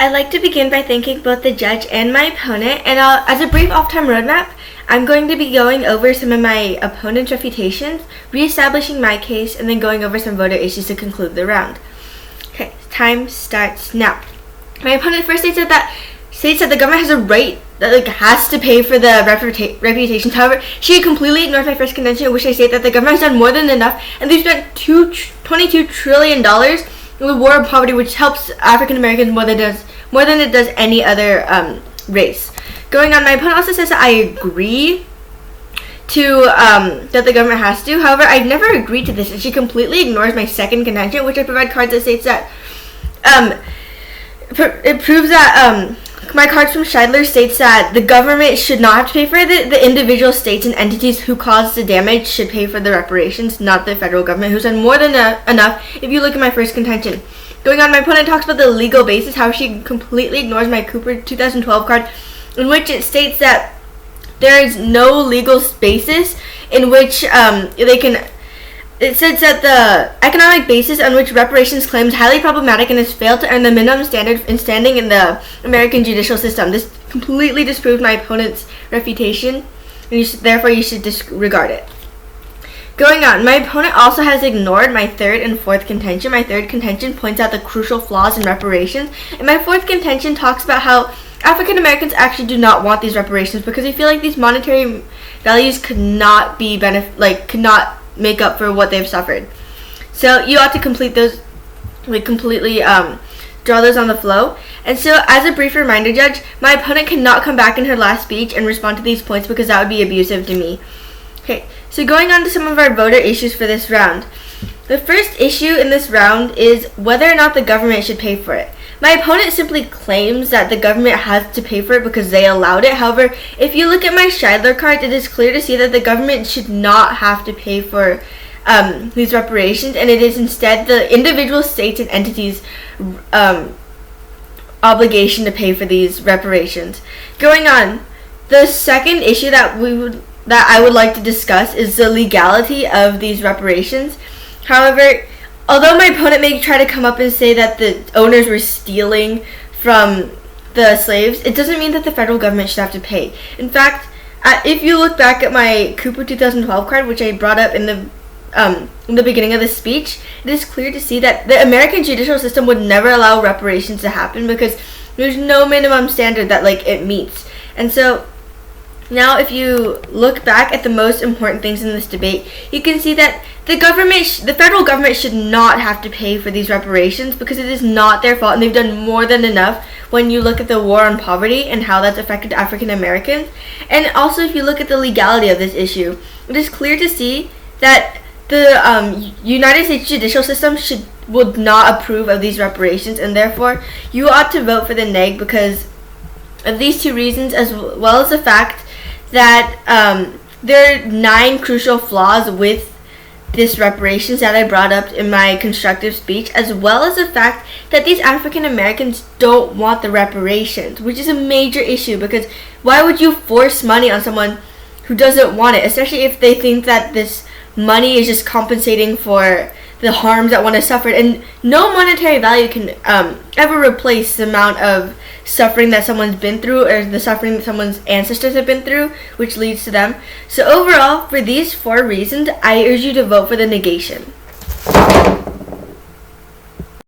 I'd like to begin by thanking both the judge and my opponent, and as a brief off-time roadmap, I'm going to be going over some of my opponent's refutations, reestablishing my case, and then going over some voter issues to conclude the round. Okay, time starts now. My opponent first states that the government has a right that has to pay for the reputations. However, she completely ignores my first contention, which I state that the government has done more than enough, and they've spent $22 trillion in the war on poverty, which helps African Americans more than it does any other race. Going on, my opponent also says that I agree to that the government has to. However, I've never agreed to this, and she completely ignores my second contention, which I provide cards that states that it proves that my cards from Scheidler states that the government should not have to pay for it. The individual states and entities who caused the damage should pay for the reparations, not the federal government, who's done more than enough if you look at my first contention. Going on, my opponent talks about the legal basis, how she completely ignores my Cooper 2012 card, in which it states that there is no legal basis in which it says that the economic basis on which reparations claims highly problematic and has failed to earn the minimum standard in standing in the American judicial system. This completely disproves my opponent's refutation, and therefore you should disregard it. Going on, my opponent also has ignored my third and fourth contention. My third contention points out the crucial flaws in reparations, and my fourth contention talks about how African Americans actually do not want these reparations because they feel like these monetary values could not make up for what they've suffered. So you ought to complete those, completely draw those on the flow. And so, as a brief reminder, Judge, my opponent cannot come back in her last speech and respond to these points because that would be abusive to me. Okay, so going on to some of our voter issues for this round. The first issue in this round is whether or not the government should pay for it. My opponent simply claims that the government has to pay for it because they allowed it. However, if you look at my Scheidler card, it is clear to see that the government should not have to pay for these reparations, and it is instead the individual states and entities' obligation to pay for these reparations. Going on, the second issue that I would like to discuss is the legality of these reparations. However, although my opponent may try to come up and say that the owners were stealing from the slaves, it doesn't mean that the federal government should have to pay. In fact, if you look back at my Cooper 2012 card, which I brought up in the beginning of this speech, it is clear to see that the American judicial system would never allow reparations to happen because there's no minimum standard that it meets. And so now, if you look back at the most important things in this debate, you can see that the federal government should not have to pay for these reparations because it is not their fault, and they've done more than enough when you look at the war on poverty and how that's affected African Americans. And also, if you look at the legality of this issue, it is clear to see that the United States judicial system would not approve of these reparations, and therefore you ought to vote for the neg because of these two reasons, as well as the fact that there are 9 crucial flaws with this reparations that I brought up in my constructive speech, as well as the fact that these African Americans don't want the reparations, which is a major issue because why would you force money on someone who doesn't want it, especially if they think that this money is just compensating for the harms that one has suffered, and no monetary value can ever replace the amount of suffering that someone's been through or the suffering that someone's ancestors have been through, which leads to them. So overall, for these 4 reasons, I urge you to vote for the negation.